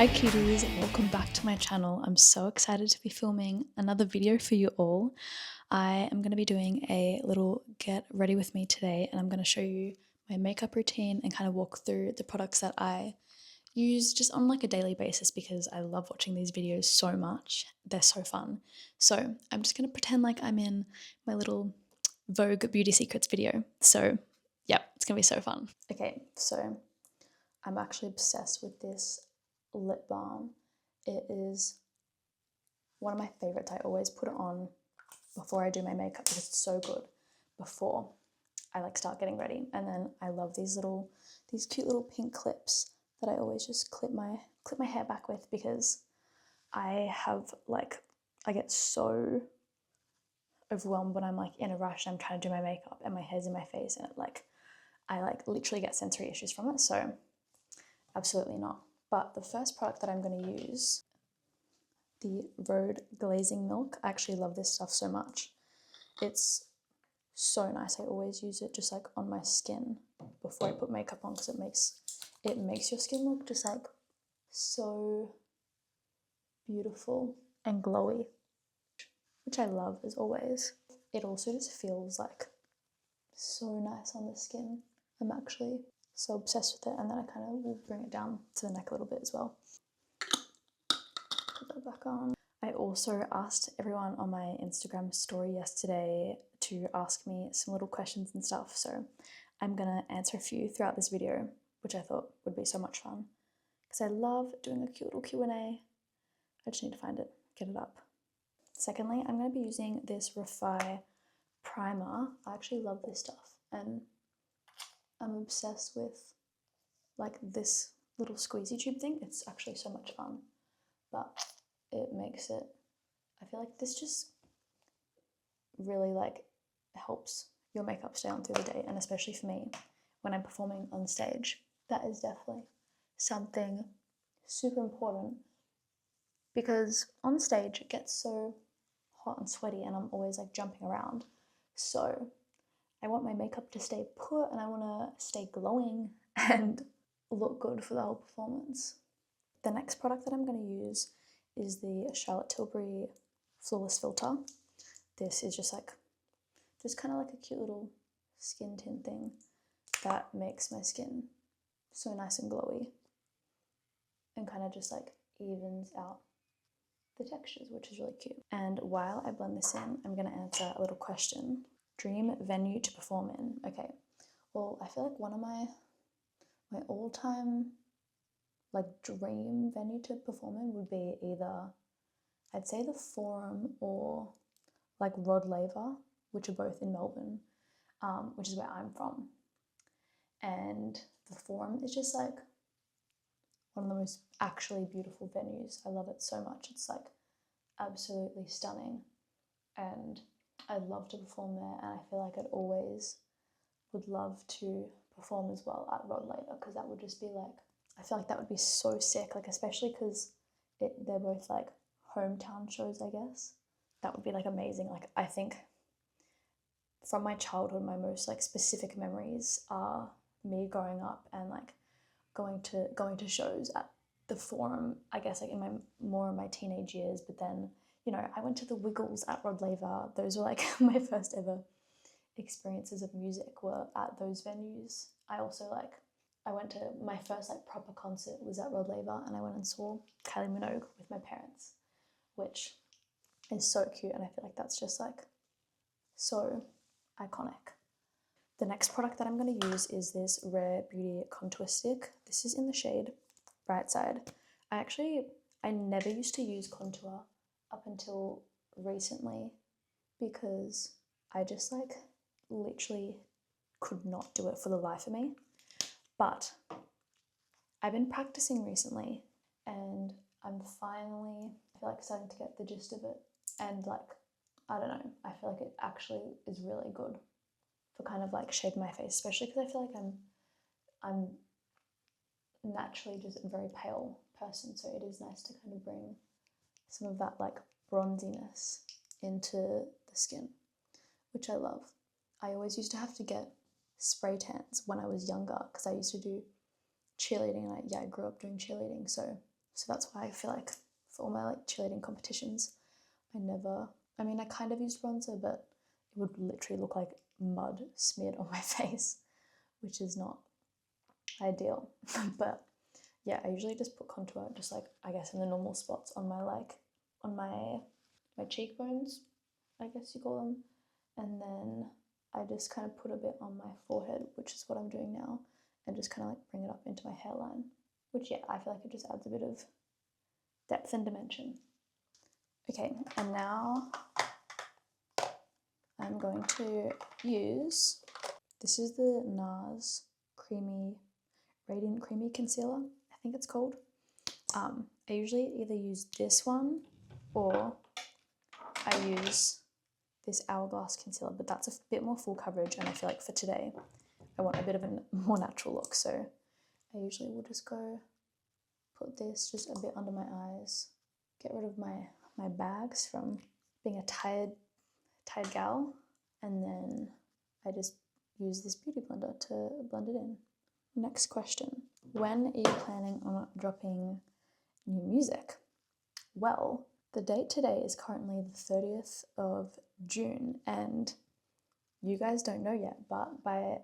Hi cuties, welcome back to my channel. I'm so excited to be filming another video for you all. I am going to be doing a little get ready with me today, and I'm going to show you my makeup routine and kind of walk through the products that I use just on like a daily basis because I love watching these videos so much. They're so fun. So I'm just going to pretend like I'm in my little Vogue Beauty Secrets video. So yeah, it's going to be so fun. Okay, so I'm actually obsessed with this lip balm. It is one of my favorites. I always put it on before I do my makeup because it's so good before I like start getting ready. And then I love these cute little pink clips that I always just clip my hair back with because I get so overwhelmed when I'm like in a rush and I'm trying to do my makeup and my hair's in my face and I literally get sensory issues from it. So absolutely not. But the first product that I'm going to use, the Rhode Glazing Milk. I actually love this stuff so much. It's so nice. I always use it just like on my skin before I put makeup on because it makes your skin look just like so beautiful and glowy, which I love as always. It also just feels like so nice on the skin. I'm actually so obsessed with it, and then I kind of will bring it down to the neck a little bit as well. Put that back on. I also asked everyone on my Instagram story yesterday to ask me some little questions and stuff, so I'm gonna answer a few throughout this video, which I thought would be so much fun because I love doing a cute little Q&A. I just need to find it, get it up. Secondly, I'm going to be using this Refy primer. I actually love this stuff and I'm obsessed with like this little squeezy tube thing. It's actually so much fun, but it makes it, I feel like this just really like helps your makeup stay on through the day, and especially for me when I'm performing on stage, that is definitely something super important because on stage it gets so hot and sweaty and I'm always like jumping around. So I want my makeup to stay put and I want to stay glowing and look good for the whole performance. The next product that I'm going to use is the Charlotte Tilbury Flawless Filter. This is just kind of like a cute little skin tint thing that makes my skin so nice and glowy and kind of just like evens out the textures, which is really cute. And while I blend this in, I'm going to answer a little question. Dream venue to perform in. Okay, well, I feel like one of my all-time like dream venue to perform in would be either, I'd say the Forum or like Rhode, which are both in Melbourne, which is where I'm from. And the Forum is just like one of the most actually beautiful venues. I love it so much. It's like absolutely stunning and I'd love to perform there, and I feel like I'd always would love to perform as well at Rhode because that would just be like, I feel like that would be so sick, like especially because they're both like hometown shows, I guess. That would be like amazing. Like I think from my childhood, my most like specific memories are me growing up and like going to shows at the Forum, I guess like in my teenage years, but then, you know, I went to the Wiggles at Rhode. Those were like my first ever experiences of music were at those venues. I went to my first like proper concert was at Rhode, and I went and saw Kylie Minogue with my parents, which is so cute, and I feel like that's just like so iconic. The next product that I'm going to use is this Rare Beauty Contour Stick. This is in the shade Bright Side. I never used to use contour up until recently because I just like literally could not do it for the life of me. But I've been practicing recently and I'm finally, I feel like starting to get the gist of it. And like, I don't know, I feel like it actually is really good for kind of like shaping my face, especially because I feel like I'm naturally just a very pale person, so it is nice to kind of bring some of that like bronziness into the skin, which I love. I always used to have to get spray tans when I was younger because I used to do cheerleading and I grew up doing cheerleading, so So that's why I feel like for all my like cheerleading competitions, I mean, I kind of used bronzer, but it would literally look like mud smeared on my face, which is not ideal. But yeah, I usually just put contour just like, I guess, in the normal spots on my my cheekbones, I guess you call them. And then I just kind of put a bit on my forehead, which is what I'm doing now, and just kind of like bring it up into my hairline, which, yeah, I feel like it just adds a bit of depth and dimension. Okay, and now I'm going to use, this is the NARS Radiant Creamy Concealer, I think it's called. I usually either use this one or I use this Hourglass concealer, but that's a bit more full coverage, and I feel like for today I want a bit of a more natural look, so I usually will just go put this just a bit under my eyes, get rid of my bags from being a tired gal, and then I just use this beauty blender to blend it in. Next question. When are you planning on dropping new music? Well, the date today is currently the 30th of June, and you guys don't know yet, but by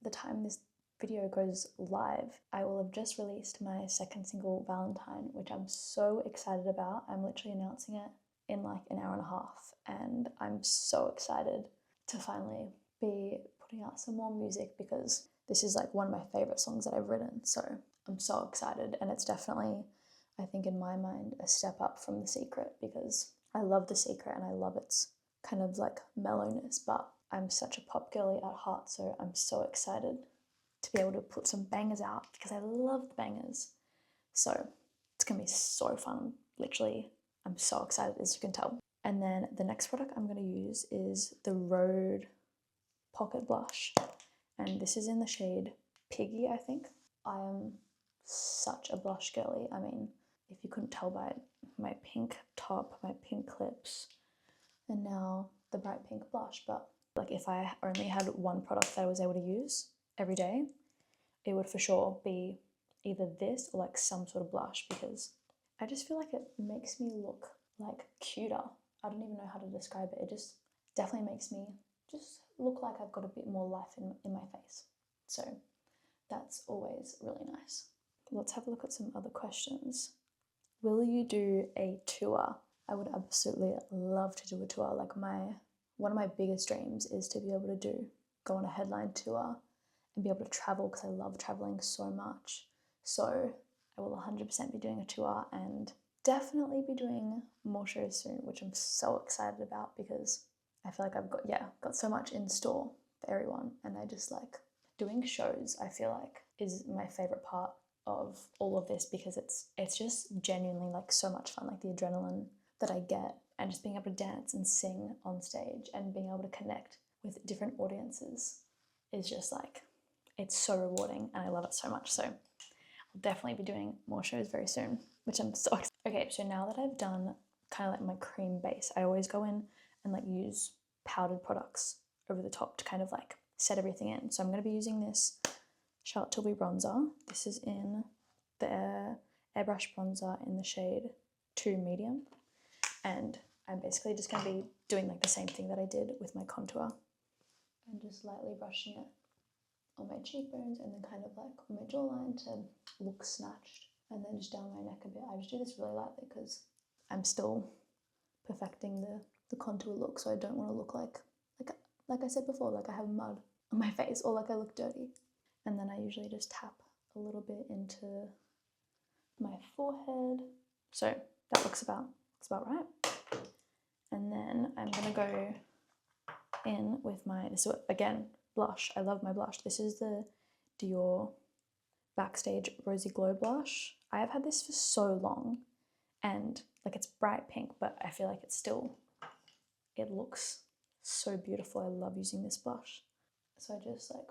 the time this video goes live, I will have just released my second single, Valentine, which I'm so excited about. I'm literally announcing it in like an hour and a half, and I'm so excited to finally be putting out some more music because this is like one of my favorite songs that I've written. So I'm so excited, and it's definitely, I think in my mind, a step up from The Secret, because I love The Secret and I love its kind of like mellowness, but I'm such a pop girly at heart, so I'm so excited to be able to put some bangers out because I love the bangers. So it's gonna be so fun. Literally, I'm so excited, as you can tell. And then the next product I'm gonna use is the Rhode Pocket Blush, and this is in the shade Piggy, I think. I am such a blush girly. I mean, if you couldn't tell by my pink top, my pink lips, and now the bright pink blush, but like if I only had one product that I was able to use every day, it would for sure be either this or like some sort of blush, because I just feel like it makes me look like cuter. I don't even know how to describe it. It just definitely makes me just look like I've got a bit more life in my face. So that's always really nice. Let's have a look at some other questions. Will you do a tour? I would absolutely love to do a tour. Like one of my biggest dreams is to be able to go on a headline tour and be able to travel, because I love traveling so much. So I will 100% be doing a tour and definitely be doing more shows soon, which I'm so excited about because I feel like I've got so much in store for everyone, and I just like doing shows. I feel like is my favorite part of all of this because it's just genuinely like so much fun, like the adrenaline that I get and just being able to dance and sing on stage and being able to connect with different audiences is just like, it's so rewarding and I love it so much. So I'll definitely be doing more shows very soon, which I'm so excited. Okay, so now that I've done kind of like my cream base, I always go in and like use powdered products over the top to kind of like set everything in. So I'm going to be using this Charlotte Tilbury bronzer. This is in the Airbrush bronzer in the shade 2 medium, and I'm basically just going to be doing like the same thing that I did with my contour and just lightly brushing it on my cheekbones and then kind of like on my jawline to look snatched, and then just down my neck a bit. I just do this really lightly because I'm still perfecting the contour look, so I don't want to look like I said before, like I have mud on my face or like I look dirty. And then I usually just tap a little bit into my forehead. So that looks about right. And then I'm gonna go in with this again, blush. I love my blush. This is the Dior Backstage Rosy Glow blush. I have had this for so long, and like it's bright pink, but I feel like it looks so beautiful. I love using this blush. So I just like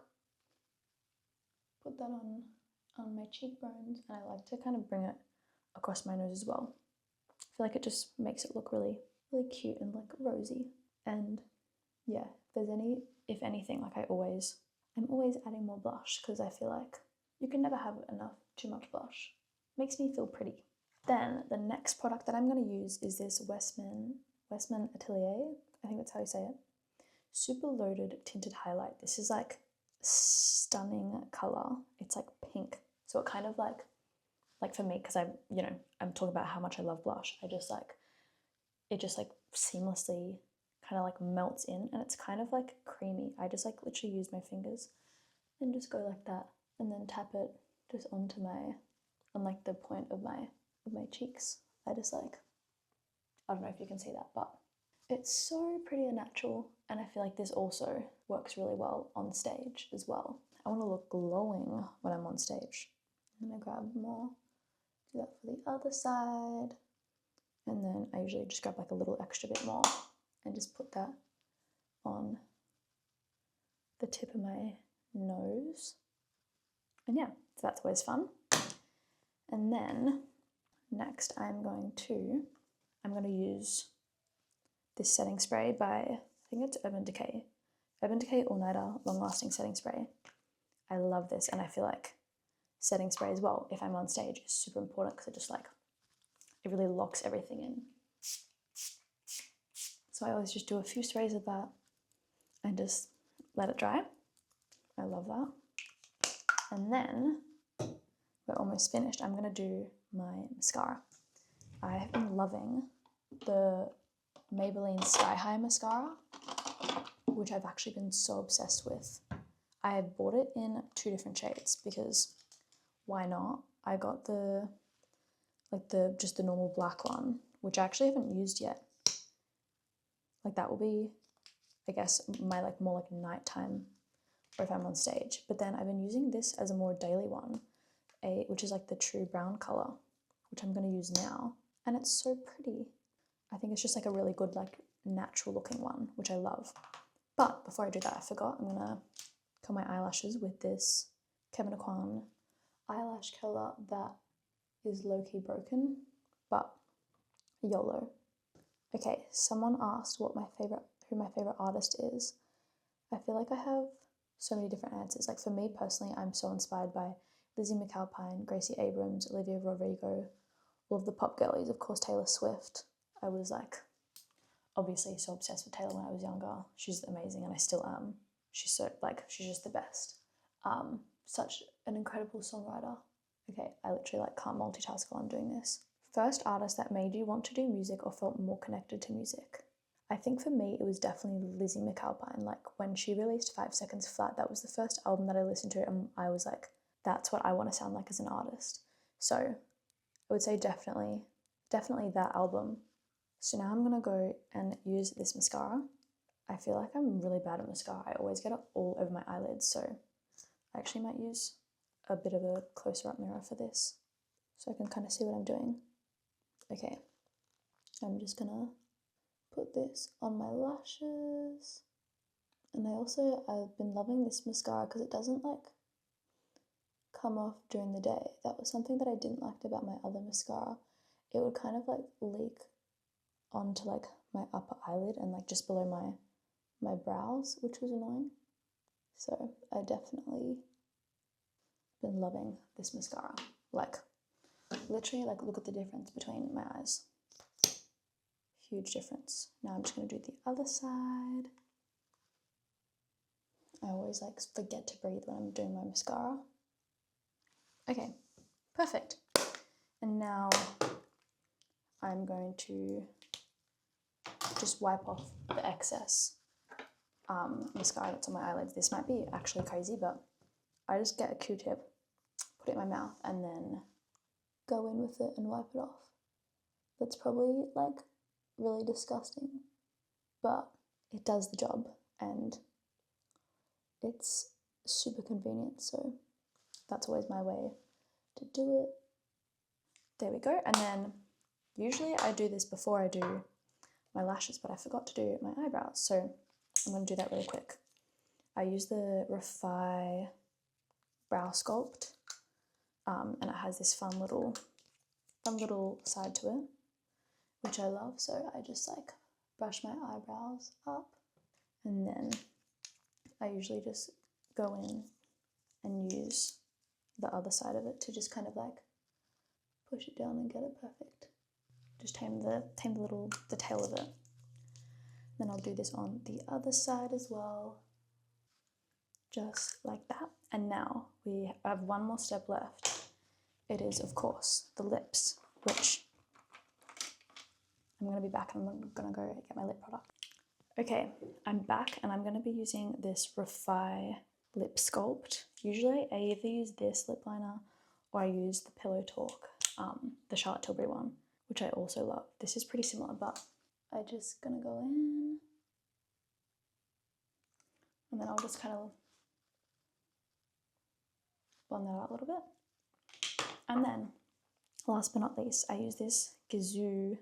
put that on my cheekbones, and I like to kind of bring it across my nose as well. I feel like it just makes it look really, really cute and like rosy. And yeah, if anything, like I'm always adding more blush because I feel like you can never have too much blush. Makes me feel pretty. Then the next product that I'm going to use is this Westman Atelier, I think that's how you say it, Super Loaded Tinted Highlight. This is like stunning color. It's like pink, so it kind of like for me, because I'm talking about how much I love blush, I just like it just like seamlessly kind of like melts in, and it's kind of like creamy. I just like literally use my fingers and just go like that, and then tap it just on like the point of my cheeks. I just like, I don't know if you can see that, but it's so pretty and natural, and I feel like this also works really well on stage as well. I want to look glowing when I'm on stage. I'm gonna grab more, do that for the other side, and then I usually just grab like a little extra bit more and just put that on the tip of my nose. And yeah, so that's always fun. And then next I'm going to use this setting spray by, I think it's Decay All Nighter Long Lasting Setting Spray. I love this, and I feel like setting spray as well, if I'm on stage, is super important because it just like, it really locks everything in. So I always just do a few sprays of that and just let it dry. I love that. And then we're almost finished. I'm gonna do my mascara. I have been loving the Maybelline Sky High mascara, which I've actually been so obsessed with. I bought it in 2 different shades because why not? I got just the normal black one, which I actually haven't used yet. Like that will be, I guess, my like more like nighttime, or if I'm on stage. But then I've been using this as a more daily one, which is like the true brown color, which I'm going to use now, and it's so pretty. I think it's just like a really good like natural looking one, which I love. But before I do that, I forgot, I'm gonna curl my eyelashes with this Kevin Aucoin eyelash curler that is low-key broken, but YOLO. Okay, someone asked who my favorite artist is. I feel like I have so many different answers. Like for me personally, I'm so inspired by Lizzie McAlpine, Gracie Abrams, Olivia Rodrigo, all of the pop girlies, of course Taylor Swift. I was like obviously so obsessed with Taylor when I was younger. She's amazing, and I still am. She's so like, she's just the best. Such an incredible songwriter. Okay, I literally like can't multitask while I'm doing this. First artist that made you want to do music or felt more connected to music. I think for me, it was definitely Lizzie McAlpine. Like when she released 5 Seconds Flat, that was the first album that I listened to, and I was like, that's what I want to sound like as an artist. So I would say definitely that album. So now I'm gonna go and use this mascara. I feel like I'm really bad at mascara. I always get it all over my eyelids, so I actually might use a bit of a closer up mirror for this so I can kind of see what I'm doing. Okay, I'm just gonna put this on my lashes. And I've been loving this mascara because it doesn't like come off during the day. That was something that I didn't like about my other mascara. It would kind of like leak onto like my upper eyelid and like just below my brows, which was annoying. So I definitely been loving this mascara. Like literally, like look at the difference between my eyes. Huge difference. Now I'm just gonna do the other side. I always like forget to breathe when I'm doing my mascara. Okay, perfect. And now I'm going to just wipe off the excess mascara that's on my eyelids. This might be actually crazy, but I just get a Q-tip, put it in my mouth, and then go in with it and wipe it off. That's probably like really disgusting, but it does the job and it's super convenient, so that's always my way to do it. There we go. And then usually I do this before I do my lashes, but I forgot to do my eyebrows, so I'm going to do that really quick. I use the Refy Brow Sculpt, and it has this fun little side to it, which I love. So I just like brush my eyebrows up, and then I usually just go in and use the other side of it to just kind of like push it down and get it perfect. Just tame the tail of it. Then I'll do this on the other side as well, just like that. And now we have one more step left. It is, of course, the lips, which I'm going to be back and I'm going to go get my lip product. Okay, I'm back and I'm going to be using this Refy Lip Sculpt. Usually I either use this lip liner or I use the Pillow Talk, the Charlotte Tilbury one, which I also love. This is pretty similar, but I'm just going to go in and then I'll just kind of blend that out a little bit. And then, last but not least, I use this Gisou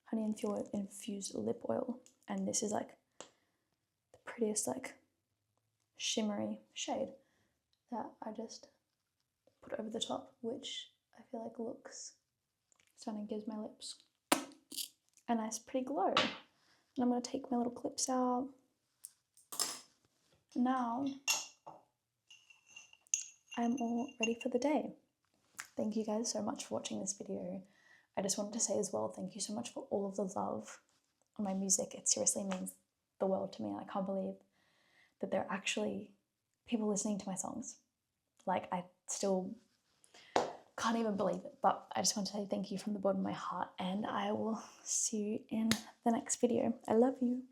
Honey Infused Lip Oil, and this is like the prettiest like shimmery shade that I just put over the top, which I feel like looks stunning, gives my lips a nice pretty glow. And I'm going to take my little clips out. Now I'm all ready for the day. Thank you guys so much for watching this video. I just wanted to say as well, thank you so much for all of the love on my music. It seriously means the world to me. I can't believe that there are actually people listening to my songs. Like, I still can't even believe it, but I just want to say thank you from the bottom of my heart, and I will see you in the next video. I love you.